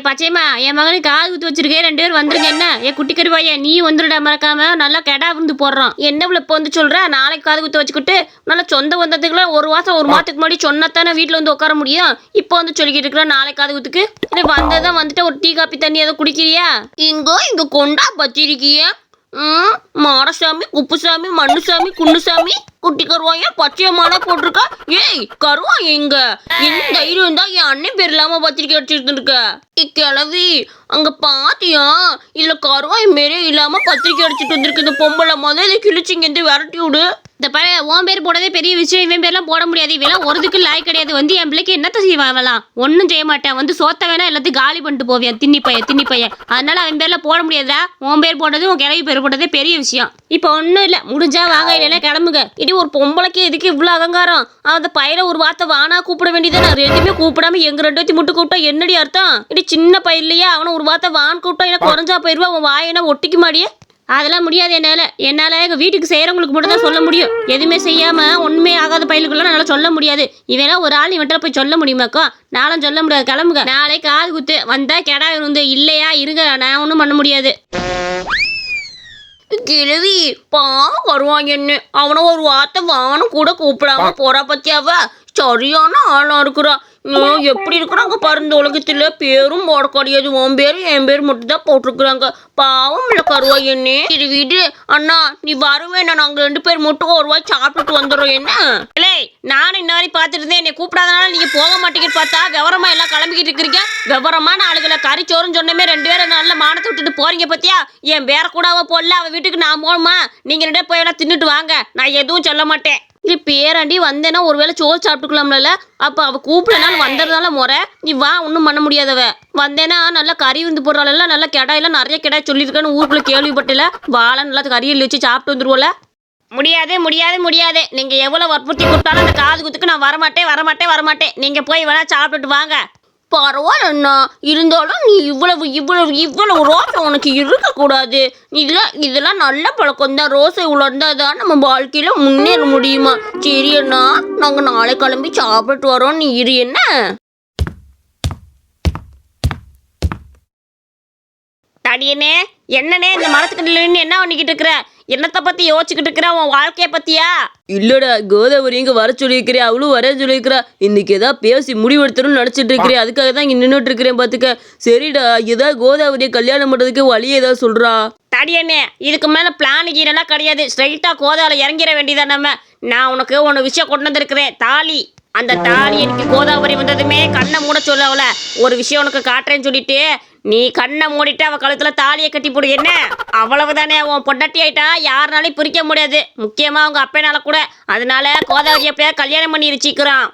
பச்சையம்மா, என் மகனுக்கு காது குத்து வச்சிருக்கேன், 2 பேரும் வந்துருங்க. என்ன குட்டி கருவாயே, நீ வந்துடுடா மறக்காம. நல்லா கெடா விருந்து போடுறோம். என்ன இவ்வளவு இப்போ வந்து சொல்ற? நாளைக்கு காது குத்து வச்சுக்கிட்டு நல்லா சொந்த வந்ததுக்குள்ள ஒரு மாதத்துக்கு முன்னாடி சொன்னத்தானே வீட்டில் வந்து உட்கார முடியும். இப்போ வந்து சொல்லிக்கிட்டு இருக்கிற நாளைக்கு காது குத்துக்கு. வந்ததான் வந்துட்டு ஒரு டீ காப்பி தண்ணி ஏதோ குடிக்கிறியா? இங்க கொண்டா பச்சிருக்கிய. மாடசாமி, குப்புசாமி, மண்ணுசாமி, குன்னுசாமி, குட்டி கருவாயா பச்சையம்மானா போட்டிருக்கா. ஏய் கருவா, எங்க என்ன தைரியம் தான் என் அண்ணன் பேர் இல்லாம பத்திரிக்கை அடிச்சுட்டு இருக்க? கிளவி அங்க பாத்தியா? இதுல கருவாய் மாரியே இல்லாம பத்திரிக்கை அடிச்சுட்டு வந்திருக்கு இந்த பொம்பளை. முதல்ல கிழிச்சிங்க இருந்து விரட்டி விடு. இந்த பழைய உன் பேர் போடவே பெரிய விஷயம். இவன் பேர்லாம் போட முடியாது. இவெல்லாம் ஒருதுக்கு லாய் கிடையாது. வந்து என் பிள்ளைக்கு என்னத்த செய்வாங்கலாம்? ஒன்றும் செய்ய மாட்டேன். வந்து சோத்த வேணா எல்லாத்தையும் காலி பண்ணிட்டு போவேன். தின்னி பையன். அதனால அவன் பேர்ல போட முடியாதா? உன் பேர் போட்டது உன் கிளவி பேர் போட்டதே பெரிய விஷயம். இப்போ ஒன்றும் இல்லை, முடிஞ்சா வாங்க, இல்லைன்னா கிளம்புங்க. இடி ஒரு பொம்பளைக்கு எதுக்கு இவ்வளோ அகங்காரம்? அந்த பையனை ஒரு வார்த்தை வானா கூப்பிட வேண்டியதை நான் ரெண்டுமே கூப்பிடாம எங்க 2 பேத்தி முட்டு கூப்பிட்டா என்னடி அர்த்தம்? இடி சின்ன பையன் இல்லையா? அவனை ஒரு வார்த்தை வான் கூப்பிட்டா எனக்கு குறைஞ்சா போயிடுவா. அவன் வாயினா ஒட்டிக்க மாடியே. அதெல்லாம் முடியாது. என்னால் எங்கள் வீட்டுக்கு செய்கிறவங்களுக்கு மட்டும் தான் சொல்ல முடியும். எதுவுமே செய்யாமல் ஒன்றுமே ஆகாத பயிலுக்குலாம் என்னால் சொல்ல முடியாது. இவெல்லாம் ஒரு ஆள் இவன்ட்ட போய் சொல்ல முடியுமாக்கோ? நானும் சொல்ல முடியாது. கிளம்புங்க. நாளைக்கு காது குத்து வந்தால் கெடா இருந்து இல்லையா இருங்க, நான் ஒன்றும் பண்ண முடியாது. கிழவி பாவம் வருவாங்க. என்ன அவனை ஒரு வார்த்தை வானம் கூட கூப்பிடாம போறா பத்தியாவ. சரியான ஆளா இருக்கிறா. எப்படி இருக்கிறாங்க பாருந்த உலகத்துல. பேரும் போட கிடையாது. உன் பேரும் என் பேர் மட்டும் தான் போட்டிருக்கிறாங்க. பாவம் இல்லை கருவா. என்ன இது வீடு அண்ணா, நீ வருவேன். நாங்கள் 2 பேர் மட்டும் ஒரு வாய் சாப்பிட்டுட்டு வந்துடுறோம். என்ன இல்லை, நானும் இன்ன வரைக்கும் பார்த்துட்டு இருந்தேன். என்னை கூப்பிடாதனால நீங்க போக மாட்டேங்கிட்டு பார்த்தா விவரமா எல்லாம் கிளம்பிக்கிட்டு இருக்கிறீங்க. விவரமான ஆளுகளை கறிச்சோறுன்னு சொன்னமே 2 பேரும் நல்ல மானத்தை விட்டுட்டு போறீங்க பத்தியா? என் பேர கூடாவ போடல. அவ வீட்டுக்கு நான் போகணுமா? நீங்க 2 போய் எல்லாம் தின்னுட்டு வாங்க. நான் எதுவும் சொல்ல மாட்டேன். நீ பேராண்டி வந்தேன்னா ஒருவேளை சோறு சாப்பிட்டுக்கலாம்ல. அப்போ அவள் கூப்பிடனாலும் வந்துடுறதால முறை. நீ வா, ஒன்றும் பண்ண முடியாதவ. வந்தேன்னா நல்லா கறி வந்து போடுறாள். நல்லா கெடாயெல்லாம் நிறைய கெடாய் சொல்லியிருக்கேன்னு ஊருக்குள்ள கேள்விப்பட்டில. வாழை நல்லா கறியில் வச்சு சாப்பிட்டு வந்துருவோல. முடியாது. நீங்கள் எவ்வளோ வற்புறுத்தி கொடுத்தாலும் அந்த காது குத்துக்கு நான் வரமாட்டேன். நீங்கள் போய் வேணா சாப்பிட்டுட்டு வாங்க. பரவாயில்லண்ணா, இருந்தாலும் நீ இவ்வளவு ரோசை உனக்கு இருக்கக்கூடாது. இதெல்லாம் நல்ல பழக்கம் தான். ரோசை இவ்வளோ இருந்தால் தான் நம்ம வாழ்க்கையில் முன்னேற முடியுமா? சரி அண்ணா, நாங்கள் நாளை கிளம்பி சாப்பிட்டு வரோம். நீ இரு. என்ன தடியனே, என்னன்னே இந்த மரத்துக்கு என்ன பண்ணிக்கிட்டு இருக்கிற? என்னத்தை பத்தி யோசிச்சுக்கிட்டு இருக்கிற? உன் வாழ்க்கைய பத்தியா? இல்லடா, கோதாவரி இங்க வர சொல்லியிருக்கிறேன். அவளும் வர சொல்லியிருக்கிறா. இன்னைக்கு ஏதாவது பேசி முடிவெடுத்துரும் நினைச்சிட்டு இருக்கிறேன். அதுக்காக தான் இங்க நின்றுட்டு இருக்கிறேன் பாத்துக்க. சரிடா, ஏதாவது கோதாவரியை கல்யாணம் பண்றதுக்கு வழியே ஏதாவது சொல்றா. தடியண்ணே, இதுக்கு மேல பிளான் கீரெல்லாம் கிடையாது. ஸ்ட்ரைட்டா கோதாவில இறங்கிட வேண்டியதான். நான் உனக்கு ஒன்று விஷயம் கொண்டு வந்திருக்கிறேன். தாலி. அந்த தாலி எனக்கு கோதாவரி வந்ததுமே கண்ணை மூட சொல்லவல ஒரு விஷயம் உனக்கு காட்டுறேன்னு சொல்லிட்டு நீ கண்ணை மூடிட்டு அவ கழுத்துல தாலியை கட்டி போடு. என்ன அவ்வளவுதானே? உன் பொண்டாட்டி ஆயிட்டா யாருனாலையும் பிரிக்க முடியாது. முக்கியமா அவங்க அப்பனால கூட. அதனால கோதாவரி அப்ப கல்யாணம் பண்ணி வச்சுக்கிறான்.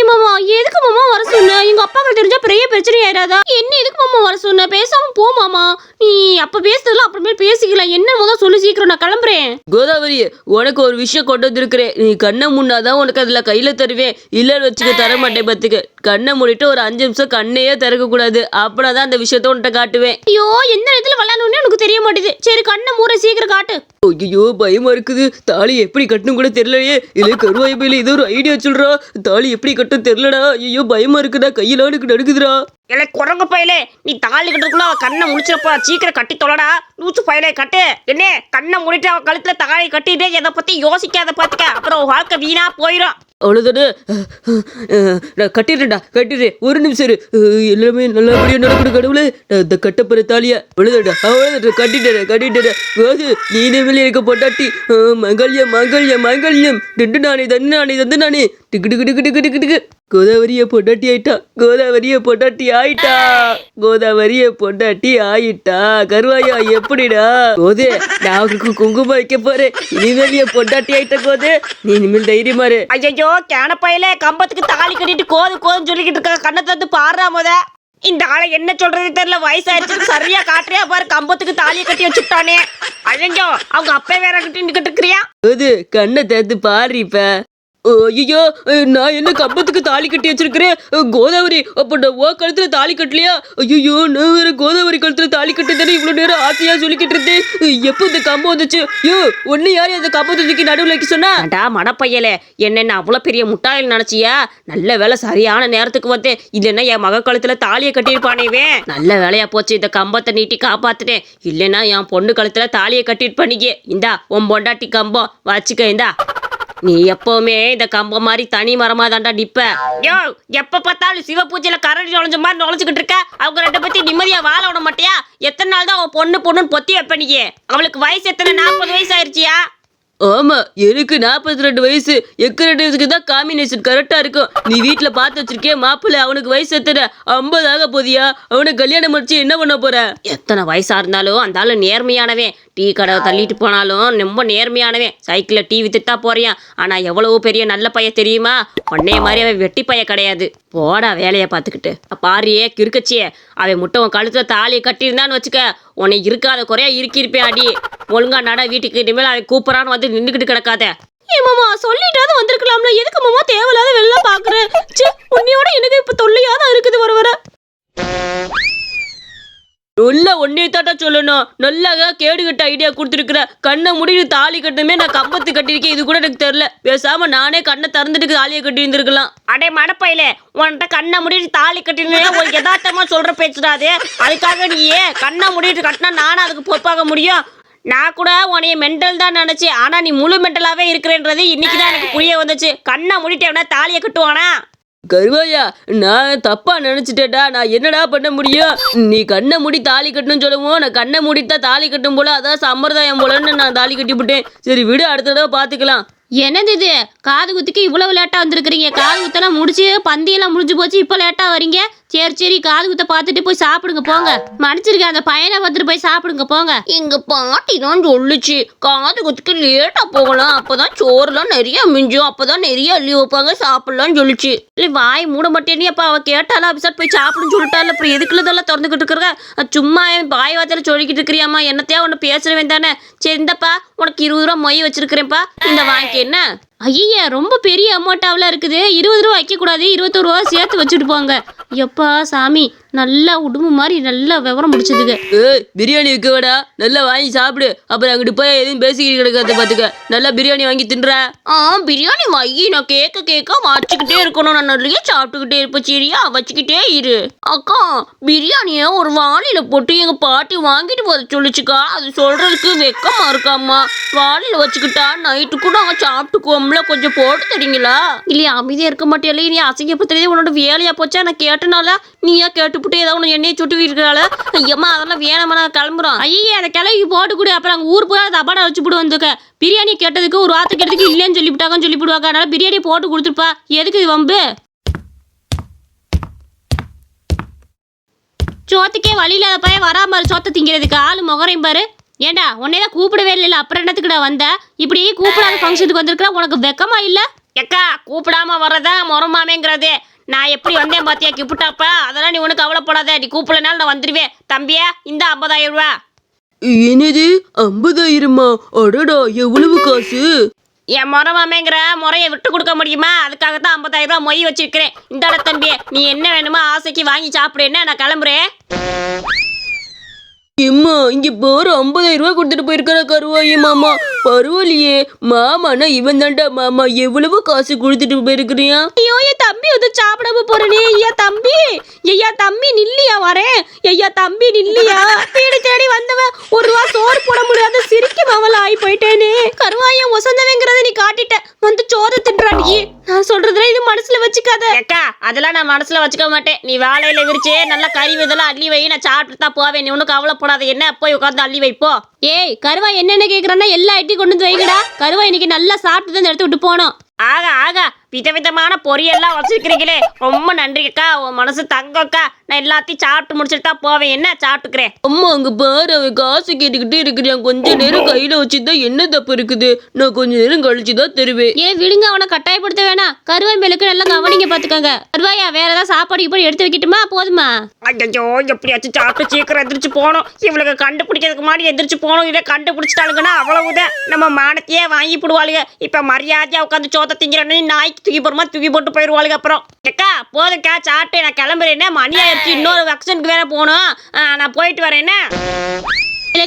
மாமா, எதுக்கு மாமா வர சொன்ன? எங்க அப்பாவுக்கு தெரிஞ்சா பெரிய பிரச்சனை ஆயிடாதா? என்ன எதுக்கு மாமா வர சொன்ன? பேசாம போ மாமா. நீ அப்ப பேசுறதுல அப்புறமே பேசிக்கலாம். என்ன முதல் சொல்லி சீக்கிரம், நான் கிளம்புறேன். கோதாவரி, உனக்கு ஒரு விஷயம் கொண்டு வந்திருக்கிறேன். நீ கண்ணை முன்னாதான் உனக்கு அதுல கையில தருவேன். இல்லன்னு வச்சுக்க தர மாட்டேன் பத்துக்க. கண்ணை மூடிட்டு ஒரு 5 நிமிஷம் கண்ணையே திறக்க கூடாது. அப்படிதான் அந்த விஷயத்த உன்கிட்ட காட்டுவேன். ஐயோ, எந்த இடத்துல விளையாடணும்னு எனக்கு தெரிய மாட்டேது. சரி, கண்ணை மூட சீக்கிரம் காட்டு. ஐயோ, பயமா இருக்குது. தாலி எப்படி கட்டணும் கூட தெரியலையே. இல்லை கருவாய் பயில ஏதோ ஒரு ஐடியா சொல்றா. தாலி எப்படி கட்டும் தெரியலடா. ஐயோ, பயமா இருக்குடா. கையில எனக்கு நடுக்குதுடா. இல்லை குரங்கு பயிலே, நீ தாலி கட்டுறதுக்குள்ள அவ கண்ணை முடிச்சிருப்பா. சீக்கிரம் கட்டி தொலைடா. லூச்சு பயிலே கட்டு. என்ன கண்ணை முடிட்டு அவ கழுத்துல தாலி கட்டிட்டு எதை பத்தி யோசிக்காத பாத்துக்க. அப்புறம் வாழ்க்கை வீணா போயிடும். அவ்வளோதானே, நான் கட்டிடுறேன். ஒரு நிமிஷம் இரு. எல்லாமே நல்லபடியா நடக்கணும் கடவுளே. நான் இந்த கட்டப்புற தாலியா அவ்வளோதான் கட்டிட்டேன். போது நீ வெளியே இருக்க பொட்டாட்டி. மங்கல்யம் தண்டு நானே டிக்கு. கோதாவரிய பொட்டாட்டி ஆயிட்டா. கருவாயா எப்படிடா? கோதே, நான் குங்குமம் வைக்க போறேன். இனிமேல் என் பொட்டாட்டி ஆயிட்ட கோதே. நீ இனிமேல் தைரியமா இரு. ஐயோ, கேன பையில கம்பத்துக்கு தாலி கட்டிட்டு கோதுன்னு சொல்லிக்கிட்டு இருக்க. கண்ணை தந்து பாடுறா முத. இந்த ஆளை என்ன சொல்றது தெரியல. வயசாயிடுச்சு. சரியா காட்டுறியா பாரு. கம்பத்துக்கு தாலியை கட்டி வச்சுட்டானே. ஐயோ, அவங்க அப்பா வேற கட்டி நிக்கிட்டு இருக்கிறியா? கண்ணை தந்து பாரு. இப்ப ஐயோ நான் என்ன கம்பத்துக்கு தாலி கட்டி வச்சிருக்கிறேன் கோதாவரி அப்ப நான் ஓ கழுத்துல தாலி கட்டலையா ஐயோ நான் வேற கோதாவரி கழுத்துல தாலி கட்டி தானே இவ்வளவு நேரம் ஆசையா சொல்லிக்கிட்டு இருந்தேன் எப்போ இந்த கம்பம் வந்துச்சு யோ ஒன்னு யாரு அந்த கம்பத்தை தூக்கி நடுவில் வைக்க சொன்னா அடா மடப்பையலே என்னென்ன அவ்வளோ பெரிய முட்டாயில் நினைச்சியா நல்ல வேலை சரியான நேரத்துக்கு வந்து இல்லைன்னா என் மக கழுத்துல தாலியை கட்டியிருப்பானேவே நல்ல வேலையா போச்சு இந்த கம்பத்தை நீட்டி காப்பாத்துட்டேன் இல்லைன்னா என் பொண்ணு கழுத்துல தாலியை கட்டியிருப்பானிக்கே இந்தா உன் பொண்டாட்டி கம்பம் வச்சுக்க இந்தா நீ எப்பவுமே இந்த கம்பம் மாதிரி தனி மரமா தாண்டா நிப்ப யோ எப்ப பார்த்தாலும் சிவ பூஜையில கரடி நுழைஞ்ச மாதிரி நுழைச்சுக்கிட்டு இருக்க அவங்க ரெண்டு பத்தி நிம்மதியா வாழ விட மாட்டியா எத்தனை நாள் தான் உன் பொண்ணுன்னு பொத்தி வைப்ப நீ அவளுக்கு வயசு எத்தனை 40 வயசு ஆயிருச்சியா ஆமா எனக்கு 42 வயசு எக்கரெண்டு வயசுக்கு தான் காம்பினேஷன் கரெக்டா இருக்கும் நீ வீட்டுல பார்த்து வச்சிருக்கே மாப்பிள்ளை அவனுக்கு வயசு எத்தனை 50 ஆக போதியா அவனை கல்யாணம் முடிச்சு என்ன பண்ண போற எத்தனை வயசா இருந்தாலும் அந்த ஆளு நேர்மையானவன் டீ கடை தள்ளிட்டு போனாலும் ரொம்ப நேர்மையானவன் சைக்கிளில் டீ வித்துட்டா போறியான் ஆனா எவ்வளவு பெரிய நல்ல பையன் தெரியுமா உன்னைய மாதிரி அவன் வெட்டி பையன் கிடையாது போடா வேலையை பார்த்துக்கிட்டு பாரியே கிறுக்கச்சியே அவன் முட்டை உன் கழுத்துல தாலியை கட்டியிருந்தான்னு வச்சுக்க உன்னை இருக்காத குறையா இருக்கிருப்பேன் அடி ஒழுங்கா நட வீட்டுக்கு இனிமேல் அவன் கூப்பிடறான்னு வந்து நின்றுக்கிட்டு கிடக்காத ஏமாமா சொல்லிட்டாவது வந்திருக்கலாம்ல எதுக்கு மாமா தேவையில்லாத வெளில பாக்குறேன் உன்னையோட எனக்கு இப்ப தொல்லையா தான் இருக்குது வர நல்லா ஒன்னே தாட்டா சொல்லணும் நல்லா கேடு கட்ட ஐடியா கொடுத்துருக்குற கண்ணை முடிவு தாலி கட்டணுமே நான் கம்பத்து கட்டியிருக்கேன் இது கூட எனக்கு தெரியல பேசாம நானே கண்ணை திறந்துட்டு தாலியை கட்டி இருந்திருக்கலாம் அடே மடப்பையில உன்கிட்ட கண்ணை முடிட்டு தாலி கட்டினே ஒரு யதார்த்தமா சொல்ற பேசுறாது அதுக்காக நீயே கண்ணை முடிட்டு கட்டினா நானும் அதுக்கு பொறுப்பாக முடியும் நான் கூட உனைய மென்டல் தான் நினைச்சேன் ஆனா நீ முழு மென்டலாவே இருக்கிறேன்றது இன்னைக்கு தான் எனக்கு புரிய வந்துச்சு கண்ணை முடிட்டேன்னா தாலியை கட்டுவானா கருவாயா நான் தப்பா நினைச்சிட்டேடா நான் என்னடா பண்ண முடியும் நீ கண்ணை மூடி தாலி கட்டணும்னு சொல்லவும் நான் கண்ணை மூடிட்டா தாலி கட்டும் போல அதான் சம்பிரதாயம் போலன்னு நான் தாலி கட்டி விட்டேன் சரி விடு அடுத்த தடவை பாத்துக்கலாம் என்னது இது காது குத்துக்கு இவ்வளவு லேட்டா வந்திருக்கிறீங்க காது குத்தெல்லாம் முடிச்சு பந்தியெல்லாம் முடிஞ்சு போச்சு இப்போ லேட்டா வரீங்க சரி காது குத்த பார்த்துட்டு போய் சாப்பிடுங்க போங்க மன்னிச்சிருக்கேன் அந்த பையனை பார்த்துட்டு போய் சாப்பிடுங்க போங்க எங்க பாட்டி தான் சொல்லுச்சு காது குத்துக்கு லேட்டா போகலாம் அப்பதான் சோறுலாம் நிறைய மிஞ்சும் அப்பதான் நிறைய அள்ளி வைப்பாங்க சாப்பிடலாம்னு சொல்லிச்சு இல்லை வாய் மூட மாட்டேனே அப்ப அவ கேட்டாலும் அபிசாட் போய் சாப்பிடுன்னு சொல்லிட்டால அப்புறம் எதுக்குள்ள இதெல்லாம் திறந்துக்கிட்டு இருக்கிற சும்மா வாய் வார்த்தையில சொல்லிக்கிட்டு இருக்கிறியாமா என்னத்தையா ஒன்று பேசுறவேன் தானே சரி இந்தப்பா உனக்கு 20 ரூபா மொய் வச்சிருக்கிறேன்ப்பா இந்த வாங்கி என்ன ஐயா ரொம்ப பெரிய அமௌண்ட்டாவில் இருக்குது 20 ரூபா வைக்கக்கூடாது 21 ரூபா சேர்த்து வச்சுட்டு போங்க எப்பா சாமி நல்லா உடும்பு மாதிரி நல்லா விவரம் முடிச்சதுங்க பிரியாணி வைக்கவாடா நல்லா வாங்கி சாப்பிடு அப்புறம் அங்கிட்டு போய் எதுவும் பேசிக்கிட்டு கிடக்காத பார்த்துக்க நல்லா பிரியாணி வாங்கி தின்ற பிரியாணி வாங்கி நான் கேட்க வச்சுக்கிட்டே இருக்கணும் நான் நிறைய சாப்பிட்டுக்கிட்டே இருப்பேன் சரியா வச்சுக்கிட்டே இரு அக்கா பிரியாணியை ஒரு வாளியில போட்டு எங்க பாட்டி வாங்கிட்டு வர சொல்லிச்சுக்கா அது சொல்றதுக்கு வெக்கமா இருக்காம்மா வாளியில வச்சுக்கிட்டா நைட்டு கூட நாங்கள் சாப்பிட்டுக்குவோம்ல கொஞ்சம் போட்டு தரீங்களா இல்லையா அமைதியா இருக்க மாட்டேல நீ அசிங்கப்படுத்துறதே உன்னோட வேலையா போச்சா நான் கேட்டனால நீயா கேட்டுப்புட்டு ஏதாவது ஒன்று எண்ணெயை சுட்டு இருக்கிறாள் ஐயம்மா அதெல்லாம் வேணாமா நான் கிளம்புறோம் ஐயே அந்த கிளவி போட்டு கூட அப்புறம் அங்கே ஊர் போய் அதை அப்பாடா வச்சு போட்டு வந்துக்க பிரியாணி கேட்டதுக்கு ஒரு வார்த்தை கேட்டதுக்கு இல்லைன்னு சொல்லிவிட்டாங்கன்னு சொல்லிவிடுவாங்க அதனால பிரியாணி போட்டு கொடுத்துருப்பா எதுக்கு இது வம்பு சோத்துக்கே வழியில அதை பையன் வராம சோத்தை திங்கிறதுக்கு ஆளு முகரையும் பாரு ஏண்டா உன்னையதான் கூப்பிடவே இல்லை அப்புறம் என்னத்துக்குடா வந்த இப்படி கூப்பிடாத ஃபங்க்ஷனுக்கு வந்திருக்கா உனக்கு வெக்கமா இல்லை எக்கா கூப்பிடாம வர்றதா முறமாமேங்கிறது நான் எப்படி வந்தேன் பாத்தியா கிப்புட்டாப்பா அதெல்லாம் நீ ஒன்றும் கவலைப்படாத நீ கூப்பிடனால நான் வந்துடுவேன் தம்பியா இந்த 50,000 ரூபா என்னது 50,000மா அடடா எவ்வளவு காசு என் முறமாமேங்கிற முறையை விட்டு கொடுக்க முடியுமா அதுக்காகத்தான் 50,000 ரூபா மொய் வச்சிருக்கிறேன் இந்தாட தம்பி நீ என்ன வேணுமோ ஆசைக்கு வாங்கி சாப்பிடுன்னு நான் கிளம்புறேன் எம்மா இங்க போற 50,000 ரூபாய் கொடுத்துட்டு போயிருக்கிற கருவாயி மாமா பரவாயில்லையே மாமானா இவன் தாண்டா மாமா எவ்வளவு காசு கொடுத்துட்டு போயிருக்கிறியா ஐயோ என் தம்பி வந்து சாப்பிடாம போறனே ஐயா தம்பி நில்லியா வரேன் ஐயா தம்பி நில்லியா தேடி தேடி வந்தவன் ஒரு ரூபா சோறு போட முடியாத சிரிக்க மாவல ஆகி போயிட்டேனே கருவாயம் ஒசந்தவங்கிறத நீ காட்டிட்ட வந்து சோறு தின்றா நீ நான் சொல்றதுல இது மனசுல வச்சுக்காத அக்கா அதெல்லாம் நான் மனசுல வச்சுக்க மாட்டேன் நீ வாழையில விரிச்சு நல்லா கறி இதெல்லாம் அள்ளி வை நான் சாப்பிட்டு தான் போவேன் நீ ஒன்னும் கவலைப்படாத என்ன போய் உட்காந்து அள்ளி வைப்போ ஏய் கருவாய் என்னென்ன கேக்குறேன்னா எல்லா ஐட்டி கொண்டு வந்து வைக்கடா கருவாய் இன்னைக்கு நல்லா சாப்பிட்டு தான் எடுத்து விட்டு போனோம் ஆகா விதவிதமான பொரியெல்லாம் வச்சிருக்கிறீங்களே, ரொம்ப நன்றிக்கா. உன் மனசு தங்கக்கா. நான் எல்லாத்தையும் சாப்பிட்டு முடிச்சுட்டு தான் போவேன். என்ன சாப்பிட்டுக்கிறேன். அம்மா அங்க பாரு, அவன் காசு கேட்டுக்கிட்டே இருக்கிறான். கொஞ்ச நேரம் கையில வச்சுதான் என்ன தப்பு இருக்குது? நான் கொஞ்ச நேரம் கழிச்சு தான் தருவேன். ஏன் விடுங்க, அவனை கட்டாயப்படுத்த வேணாம். கருவாய் மேலுக்கு நல்லா கவனிங்க பாத்துக்கோங்க. கருவாயா, வேற ஏதாவது சாப்பாடு இப்படி எடுத்து வைக்கட்டுமா? போதுமா? ஐயோ, எப்படியாச்சும் சாப்பிட்டு சீக்கிரம் எந்திரிச்சு போகணும். இவளுக்கு கண்டுபிடிக்கிறதுக்கு முன்னாடி எந்திரிச்சு போகணும். இதை கண்டுபிடிச்சிட்டாளுங்கன்னா அவ்வளவுதான், நம்ம மானத்தையே வாங்கி போடுவாளுங்க. இப்ப மரியாதையா உட்காந்து சோத்த திங்கிறேன்னு நாய்க்கு தூக்கி போடுமா தூக்கி போட்டு போயிடுவாளுங்க. அப்புறம் அக்கா போதுக்கா, சாப்பிட்டு நான் கிளம்புறேன்னே. மணி ஆயிடுச்சு, இன்னொரு ஃபங்க்ஷனுக்கு வேற போகணும். நான் போயிட்டு வரேன்னு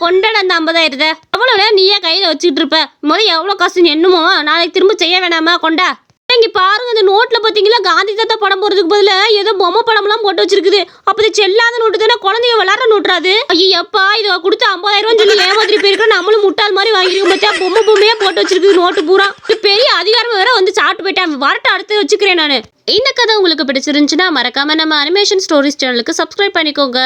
கொண்டாட அந்த 50,000 எவ்வளோ நேரம் நீயே கையில் வச்சுக்கிட்டு இருப்ப? முதல்ல எவ்வளோ காசு என்னமோ நாளைக்கு திரும்ப செய்ய வேணாமா? கொண்டா. இங்கே பாருங்க, இந்த நோட்டில் பார்த்தீங்களா, காந்தி தாத்தா படம் போடுறதுக்கு பதிலாக ஏதோ பொம்மை படம்லாம் போட்டு வச்சிருக்குது. அப்போ இது செல்லாத நோட்டு தானே, குழந்தைங்க விளாட்ற நோட்டுறாது. ஐயப்பா, இதை கொடுத்து 50,000 சொல்லி ஏமாத்திரி போயிருக்கோம். நம்மளும் முட்டாள் மாதிரி வாங்கிருக்கோம். பார்த்தா பொம்மையே போட்டு வச்சிருக்குது நோட்டு பூரா. பெரிய அதிகாரம் வேற வந்து சாப்பிட்டு போயிட்டேன். வரட்ட அடுத்து வச்சுக்கிறேன் நான். இந்த கதை உங்களுக்கு பிடிச்சிருந்துச்சுன்னா மறக்காம நம்ம அனிமேஷன் ஸ்டோரிஸ் சேனலுக்கு சப்ஸ்கிரைப் பண்ணிக்கோங்க.